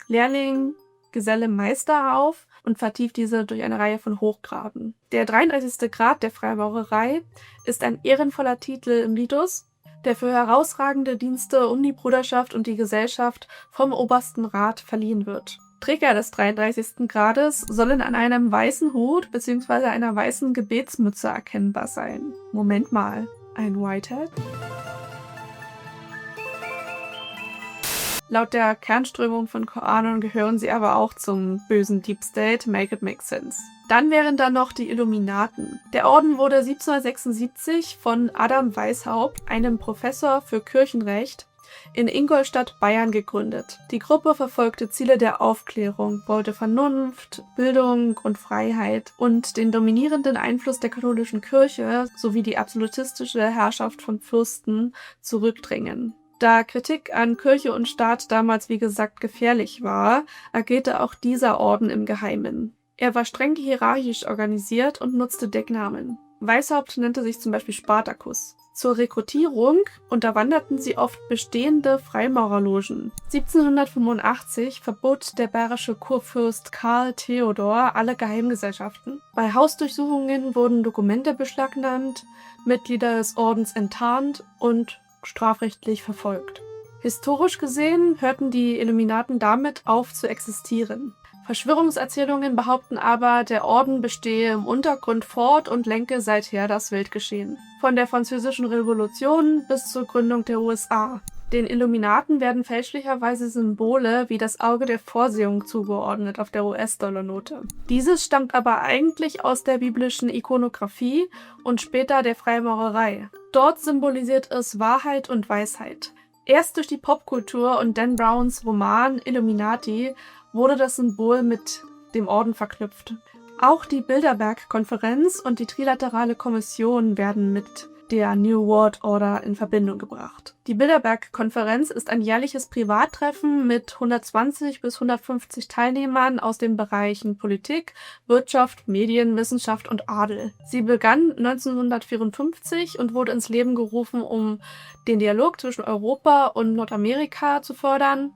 Lehrling, Geselle, Meister auf und vertieft diese durch eine Reihe von Hochgraden. Der 33. Grad der Freimaurerei ist ein ehrenvoller Titel im Ritus, der für herausragende Dienste um die Bruderschaft und die Gesellschaft vom Obersten Rat verliehen wird. Träger des 33. Grades sollen an einem weißen Hut bzw. einer weißen Gebetsmütze erkennbar sein. Moment mal, ein Whitehead? Laut der Kernströmung von QAnon gehören sie aber auch zum bösen Deep State, make it make sense. Dann wären da noch die Illuminaten. Der Orden wurde 1776 von Adam Weishaupt, einem Professor für Kirchenrecht, in Ingolstadt, Bayern gegründet. Die Gruppe verfolgte Ziele der Aufklärung, wollte Vernunft, Bildung und Freiheit und den dominierenden Einfluss der katholischen Kirche sowie die absolutistische Herrschaft von Fürsten zurückdrängen. Da Kritik an Kirche und Staat damals, wie gesagt, gefährlich war, agierte auch dieser Orden im Geheimen. Er war streng hierarchisch organisiert und nutzte Decknamen. Weishaupt nannte sich zum Beispiel Spartacus. Zur Rekrutierung unterwanderten sie oft bestehende Freimaurerlogen. 1785 verbot der bayerische Kurfürst Karl Theodor alle Geheimgesellschaften. Bei Hausdurchsuchungen wurden Dokumente beschlagnahmt, Mitglieder des Ordens enttarnt und strafrechtlich verfolgt. Historisch gesehen hörten die Illuminaten damit auf zu existieren. Verschwörungserzählungen behaupten aber, der Orden bestehe im Untergrund fort und lenke seither das Weltgeschehen. Von der Französischen Revolution bis zur Gründung der USA. Den Illuminaten werden fälschlicherweise Symbole wie das Auge der Vorsehung zugeordnet auf der US-Dollar-Note. Dieses stammt aber eigentlich aus der biblischen Ikonographie und später der Freimaurerei. Dort symbolisiert es Wahrheit und Weisheit. Erst durch die Popkultur und Dan Browns Roman Illuminati wurde das Symbol mit dem Orden verknüpft. Auch die Bilderberg-Konferenz und die Trilaterale Kommission werden mit der New World Order in Verbindung gebracht. Die Bilderberg-Konferenz ist ein jährliches Privattreffen mit 120 bis 150 Teilnehmern aus den Bereichen Politik, Wirtschaft, Medien, Wissenschaft und Adel. Sie begann 1954 und wurde ins Leben gerufen, um den Dialog zwischen Europa und Nordamerika zu fördern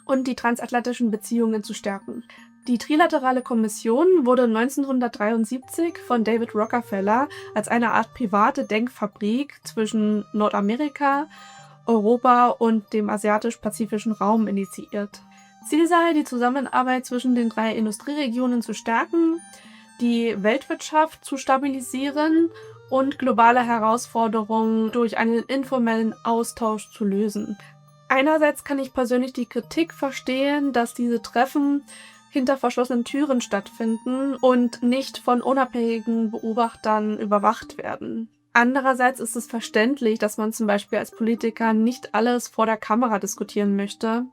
und die transatlantischen Beziehungen zu stärken. Die Trilaterale Kommission wurde 1973 von David Rockefeller als eine Art private Denkfabrik zwischen Nordamerika, Europa und dem asiatisch-pazifischen Raum initiiert. Ziel sei, die Zusammenarbeit zwischen den 3 Industrieregionen zu stärken, die Weltwirtschaft zu stabilisieren und globale Herausforderungen durch einen informellen Austausch zu lösen. Einerseits kann ich persönlich die Kritik verstehen, dass diese Treffen hinter verschlossenen Türen stattfinden und nicht von unabhängigen Beobachtern überwacht werden. Andererseits ist es verständlich, dass man zum Beispiel als Politiker nicht alles vor der Kamera diskutieren möchte.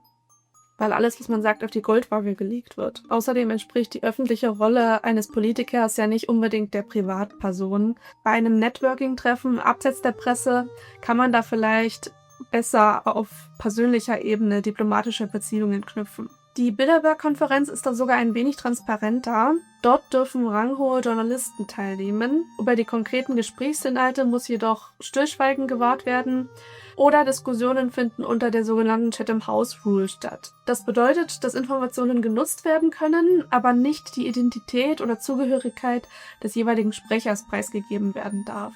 weil alles, was man sagt, auf die Goldwaage gelegt wird. Außerdem entspricht die öffentliche Rolle eines Politikers ja nicht unbedingt der Privatperson. Bei einem Networking-Treffen abseits der Presse kann man da vielleicht besser auf persönlicher Ebene diplomatische Beziehungen knüpfen. Die Bilderberg-Konferenz ist da sogar ein wenig transparenter. Dort dürfen ranghohe Journalisten teilnehmen. Über die konkreten Gesprächsinhalte muss jedoch Stillschweigen gewahrt werden oder Diskussionen finden unter der sogenannten Chatham House Rule statt. Das bedeutet, dass Informationen genutzt werden können, aber nicht die Identität oder Zugehörigkeit des jeweiligen Sprechers preisgegeben werden darf.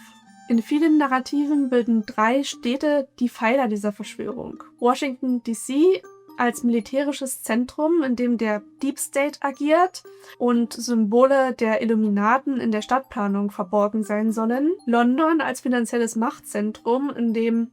In vielen Narrativen bilden 3 Städte die Pfeiler dieser Verschwörung. Washington D.C. als militärisches Zentrum, in dem der Deep State agiert und Symbole der Illuminaten in der Stadtplanung verborgen sein sollen. London als finanzielles Machtzentrum, in dem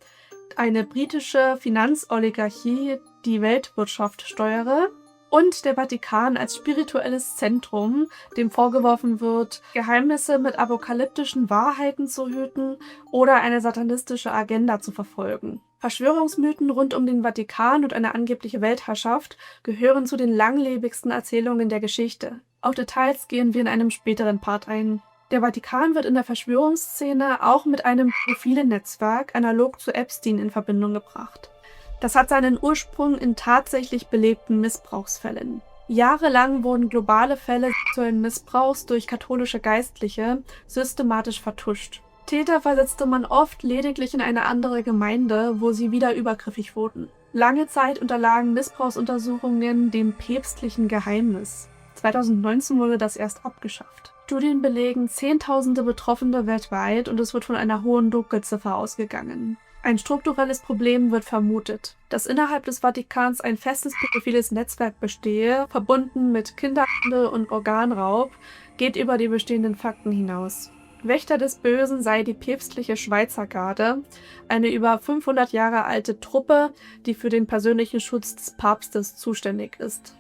eine britische Finanzoligarchie die Weltwirtschaft steuere. Und der Vatikan als spirituelles Zentrum, dem vorgeworfen wird, Geheimnisse mit apokalyptischen Wahrheiten zu hüten oder eine satanistische Agenda zu verfolgen. Verschwörungsmythen rund um den Vatikan und eine angebliche Weltherrschaft gehören zu den langlebigsten Erzählungen der Geschichte. Auf Details gehen wir in einem späteren Part ein. Der Vatikan wird in der Verschwörungsszene auch mit einem pädophilen Netzwerk analog zu Epstein in Verbindung gebracht. Das hat seinen Ursprung in tatsächlich belebten Missbrauchsfällen. Jahrelang wurden globale Fälle sexuellen Missbrauchs durch katholische Geistliche systematisch vertuscht. Täter versetzte man oft lediglich in eine andere Gemeinde, wo sie wieder übergriffig wurden. Lange Zeit unterlagen Missbrauchsuntersuchungen dem päpstlichen Geheimnis. 2019 wurde das erst abgeschafft. Studien belegen Zehntausende Betroffene weltweit und es wird von einer hohen Dunkelziffer ausgegangen. Ein strukturelles Problem wird vermutet, dass innerhalb des Vatikans ein festes pädophiles Netzwerk bestehe, verbunden mit Kinderhandel und Organraub, geht über die bestehenden Fakten hinaus. Wächter des Bösen sei die päpstliche Schweizer Garde, eine über 500 Jahre alte Truppe, die für den persönlichen Schutz des Papstes zuständig ist.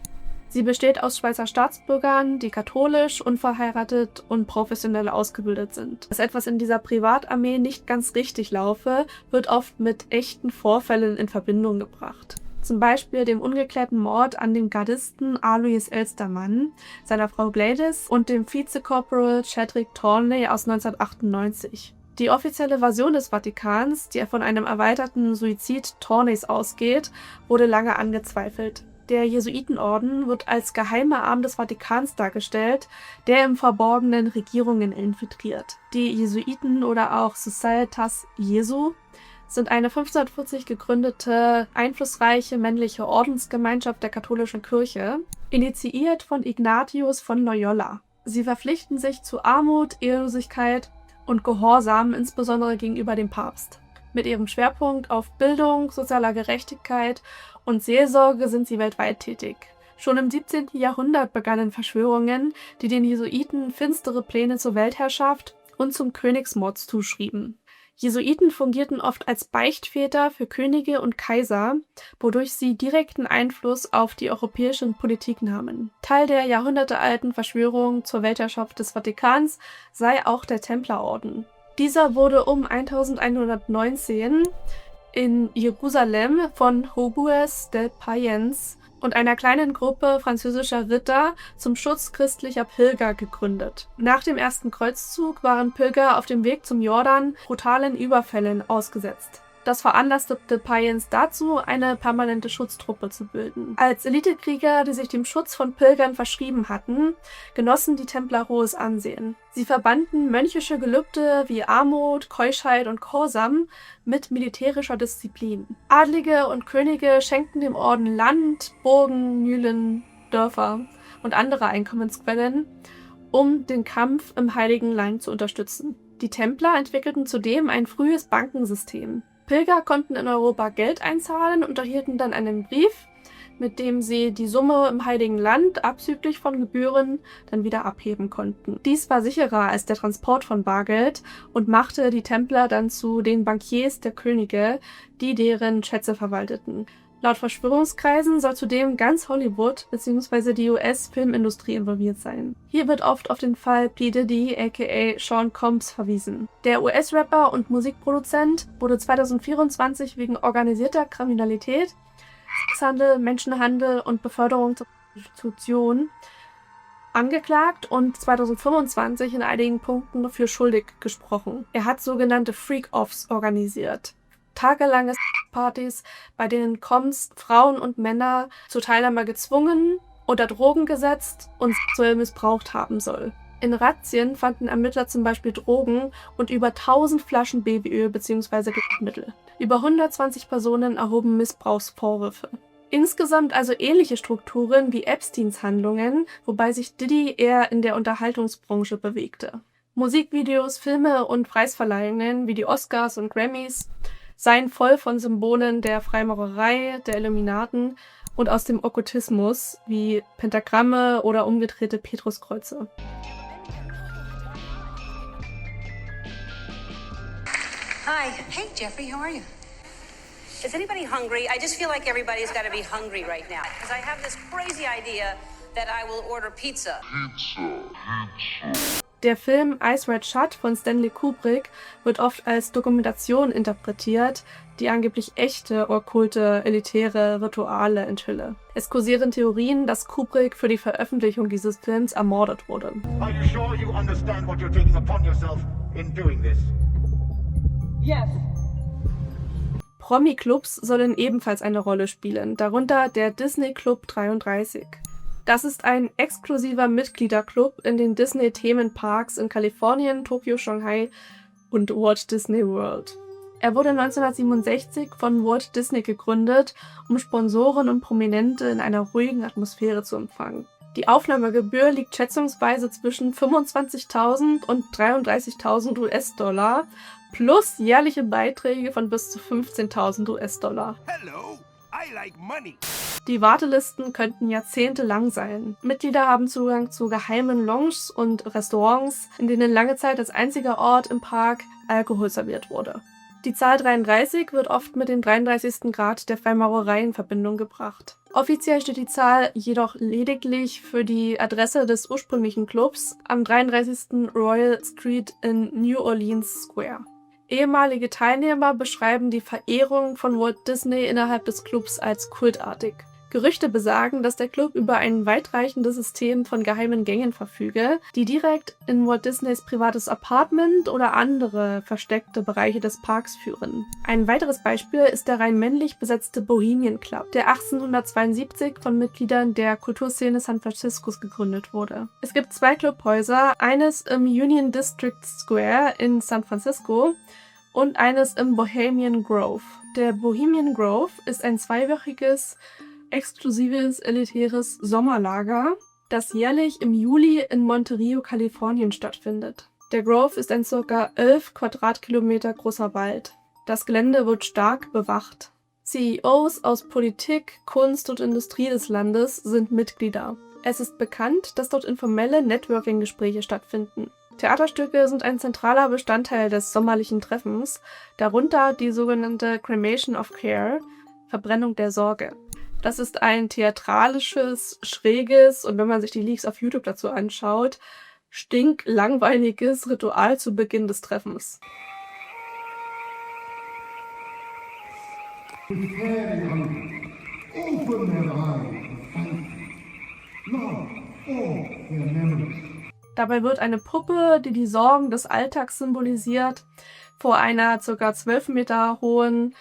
Sie besteht aus Schweizer Staatsbürgern, die katholisch, unverheiratet und professionell ausgebildet sind. Dass etwas in dieser Privatarmee nicht ganz richtig laufe, wird oft mit echten Vorfällen in Verbindung gebracht. Zum Beispiel dem ungeklärten Mord an dem Gardisten Alois Elstermann, seiner Frau Gladys und dem Vizekorporal Chadwick Thornley aus 1998. Die offizielle Version des Vatikans, die von einem erweiterten Suizid Thorneys ausgeht, wurde lange angezweifelt. Der Jesuitenorden wird als geheimer Arm des Vatikans dargestellt, der im Verborgenen Regierungen infiltriert. Die Jesuiten oder auch Societas Jesu sind eine 1540 gegründete, einflussreiche männliche Ordensgemeinschaft der katholischen Kirche, initiiert von Ignatius von Loyola. Sie verpflichten sich zu Armut, Ehelosigkeit und Gehorsam, insbesondere gegenüber dem Papst. Mit ihrem Schwerpunkt auf Bildung, sozialer Gerechtigkeit und Seelsorge sind sie weltweit tätig. Schon im 17. Jahrhundert begannen Verschwörungen, die den Jesuiten finstere Pläne zur Weltherrschaft und zum Königsmord zuschrieben. Jesuiten fungierten oft als Beichtväter für Könige und Kaiser, wodurch sie direkten Einfluss auf die europäische Politik nahmen. Teil der jahrhundertealten Verschwörung zur Weltherrschaft des Vatikans sei auch der Templerorden. Dieser wurde um 1119 in Jerusalem von Hobues de Payens und einer kleinen Gruppe französischer Ritter zum Schutz christlicher Pilger gegründet. Nach dem ersten Kreuzzug waren Pilger auf dem Weg zum Jordan brutalen Überfällen ausgesetzt. Das veranlasste de Payens dazu, eine permanente Schutztruppe zu bilden. Als Elitekrieger, die sich dem Schutz von Pilgern verschrieben hatten, genossen die Templer hohes Ansehen. Sie verbanden mönchische Gelübde wie Armut, Keuschheit und Gehorsam mit militärischer Disziplin. Adlige und Könige schenkten dem Orden Land, Burgen, Mühlen, Dörfer und andere Einkommensquellen, um den Kampf im Heiligen Land zu unterstützen. Die Templer entwickelten zudem ein frühes Bankensystem. Pilger konnten in Europa Geld einzahlen und erhielten dann einen Brief, mit dem sie die Summe im Heiligen Land abzüglich von Gebühren dann wieder abheben konnten. Dies war sicherer als der Transport von Bargeld und machte die Templer dann zu den Bankiers der Könige, die deren Schätze verwalteten. Laut Verschwörungskreisen soll zudem ganz Hollywood bzw. die US-Filmindustrie involviert sein. Hier wird oft auf den Fall P. Diddy aka Sean Combs verwiesen. Der US-Rapper und Musikproduzent wurde 2024 wegen organisierter Kriminalität, Sexhandel, Menschenhandel und Beförderung zur Prostitution angeklagt und 2025 in einigen Punkten für schuldig gesprochen. Er hat sogenannte Freak-Offs organisiert. Tagelange Partys, bei denen Coms Frauen und Männer zur Teilnahme gezwungen, unter Drogen gesetzt und sexuell missbraucht haben soll. In Razzien fanden Ermittler zum Beispiel Drogen und über 1000 Flaschen Babyöl bzw. Geruchsmittel. Über 120 Personen erhoben Missbrauchsvorwürfe. Insgesamt also ähnliche Strukturen wie Epsteins Handlungen, wobei sich Diddy eher in der Unterhaltungsbranche bewegte. Musikvideos, Filme und Preisverleihungen wie die Oscars und Grammys seien voll von Symbolen der Freimaurerei, der Illuminaten und aus dem Okkultismus wie Pentagramme oder umgedrehte Petruskreuze. Hi. Hey, Jeffrey, how are you? Is anybody hungry? I just feel like everybody's got to be hungry right now. Because I have this crazy idea that I will order pizza. Der Film Eyes Wide Shut von Stanley Kubrick wird oft als Dokumentation interpretiert, die angeblich echte, okkulte, elitäre Rituale enthülle. Es kursieren Theorien, dass Kubrick für die Veröffentlichung dieses Films ermordet wurde. Are you sure you understand what you're taking upon yourself in doing this? Yes. Promi-Clubs sollen ebenfalls eine Rolle spielen, darunter der Disney Club 33. Das ist ein exklusiver Mitgliederclub in den Disney-Themenparks in Kalifornien, Tokio, Shanghai und Walt Disney World. Er wurde 1967 von Walt Disney gegründet, um Sponsoren und Prominente in einer ruhigen Atmosphäre zu empfangen. Die Aufnahmegebühr liegt schätzungsweise zwischen 25.000 und 33.000 US-Dollar plus jährliche Beiträge von bis zu 15.000 US-Dollar. Hello, I like money. Die Wartelisten könnten jahrzehntelang sein. Mitglieder haben Zugang zu geheimen Lounges und Restaurants, in denen lange Zeit als einziger Ort im Park Alkohol serviert wurde. Die Zahl 33 wird oft mit dem 33. Grad der Freimaurerei in Verbindung gebracht. Offiziell steht die Zahl jedoch lediglich für die Adresse des ursprünglichen Clubs am 33. Royal Street in New Orleans Square. Ehemalige Teilnehmer beschreiben die Verehrung von Walt Disney innerhalb des Clubs als kultartig. Gerüchte besagen, dass der Club über ein weitreichendes System von geheimen Gängen verfüge, die direkt in Walt Disneys privates Apartment oder andere versteckte Bereiche des Parks führen. Ein weiteres Beispiel ist der rein männlich besetzte Bohemian Club, der 1872 von Mitgliedern der Kulturszene San Franciscos gegründet wurde. Es gibt 2 Clubhäuser, eines im Union District Square in San Francisco und eines im Bohemian Grove. Der Bohemian Grove ist ein 2-wöchiges exklusives, elitäres Sommerlager, das jährlich im Juli in Monterey, Kalifornien stattfindet. Der Grove ist ein ca. 11 Quadratkilometer großer Wald. Das Gelände wird stark bewacht. CEOs aus Politik, Kunst und Industrie des Landes sind Mitglieder. Es ist bekannt, dass dort informelle Networking-Gespräche stattfinden. Theaterstücke sind ein zentraler Bestandteil des sommerlichen Treffens, darunter die sogenannte Cremation of Care, Verbrennung der Sorge. Das ist ein theatralisches, schräges und wenn man sich die Leaks auf YouTube dazu anschaut, stinklangweiliges Ritual zu Beginn des Treffens. Dabei wird eine Puppe, die die Sorgen des Alltags symbolisiert, vor einer ca. 12 Meter hohen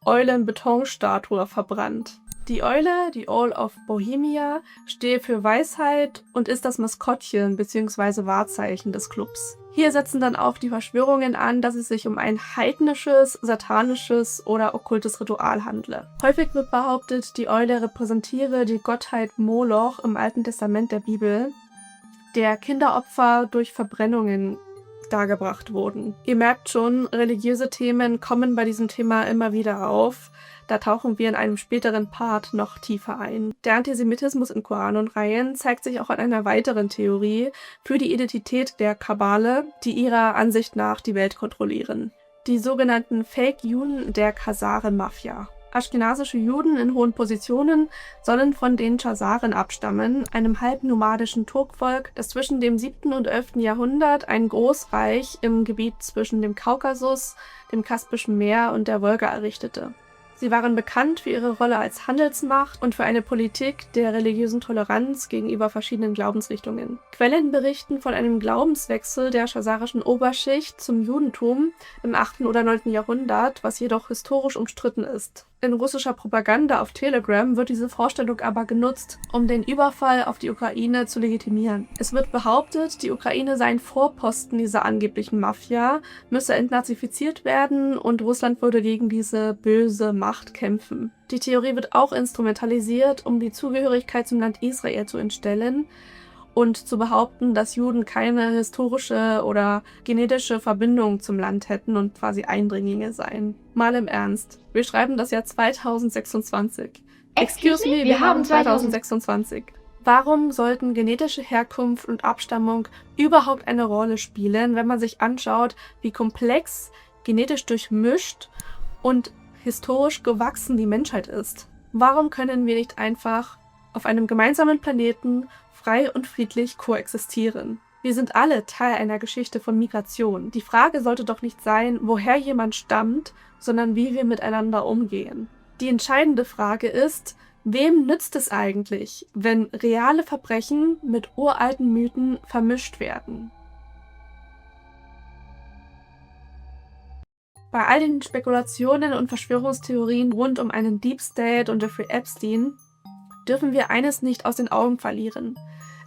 Eulen-Betonstatue verbrannt. Die Eule, die Owl of Bohemia, steht für Weisheit und ist das Maskottchen bzw. Wahrzeichen des Clubs. Hier setzen dann auch die Verschwörungen an, dass es sich um ein heidnisches, satanisches oder okkultes Ritual handle. Häufig wird behauptet, die Eule repräsentiere die Gottheit Moloch im Alten Testament der Bibel, der Kinderopfer durch Verbrennungen dargebracht wurden. Ihr merkt schon, religiöse Themen kommen bei diesem Thema immer wieder auf. Da tauchen wir in einem späteren Part noch tiefer ein. Der Antisemitismus in Koranreihen zeigt sich auch an einer weiteren Theorie für die Identität der Kabale, die ihrer Ansicht nach die Welt kontrollieren. Die sogenannten Fake-Juden der Chazaren-Mafia. Aschkenasische Juden in hohen Positionen sollen von den Chazaren abstammen, einem halbnomadischen Turkvolk, das zwischen dem 7. und 11. Jahrhundert ein Großreich im Gebiet zwischen dem Kaukasus, dem Kaspischen Meer und der Wolga errichtete. Sie waren bekannt für ihre Rolle als Handelsmacht und für eine Politik der religiösen Toleranz gegenüber verschiedenen Glaubensrichtungen. Quellen berichten von einem Glaubenswechsel der chasarischen Oberschicht zum Judentum im 8. oder 9. Jahrhundert, was jedoch historisch umstritten ist. In russischer Propaganda auf Telegram wird diese Vorstellung aber genutzt, um den Überfall auf die Ukraine zu legitimieren. Es wird behauptet, die Ukraine sei ein Vorposten dieser angeblichen Mafia, müsse entnazifiziert werden und Russland würde gegen diese böse Macht kämpfen. Die Theorie wird auch instrumentalisiert, um die Zugehörigkeit zum Land Israel zu entstellen und zu behaupten, dass Juden keine historische oder genetische Verbindung zum Land hätten und quasi Eindringlinge seien. Mal im Ernst. Wir schreiben das Jahr 2026. Excuse me, wir haben 2026. Warum sollten genetische Herkunft und Abstammung überhaupt eine Rolle spielen, wenn man sich anschaut, wie komplex, genetisch durchmischt und historisch gewachsen die Menschheit ist? Warum können wir nicht einfach auf einem gemeinsamen Planeten frei und friedlich koexistieren? Wir sind alle Teil einer Geschichte von Migration. Die Frage sollte doch nicht sein, woher jemand stammt, sondern wie wir miteinander umgehen. Die entscheidende Frage ist, wem nützt es eigentlich, wenn reale Verbrechen mit uralten Mythen vermischt werden? Bei all den Spekulationen und Verschwörungstheorien rund um einen Deep State und Jeffrey Epstein dürfen wir eines nicht aus den Augen verlieren.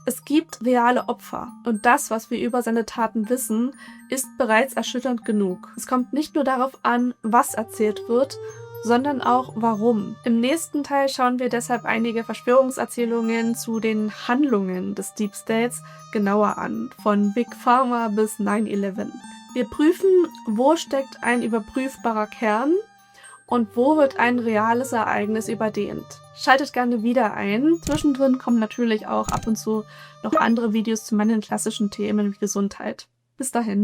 Es gibt reale Opfer und das, was wir über seine Taten wissen, ist bereits erschütternd genug. Es kommt nicht nur darauf an, was erzählt wird, sondern auch warum. Im nächsten Teil schauen wir deshalb einige Verschwörungserzählungen zu den Handlungen des Deep States genauer an, von Big Pharma bis 9/11. Wir prüfen, wo steckt ein überprüfbarer Kern und wo wird ein reales Ereignis überdehnt. Schaltet gerne wieder ein. Zwischendrin kommen natürlich auch ab und zu noch andere Videos zu meinen klassischen Themen wie Gesundheit. Bis dahin.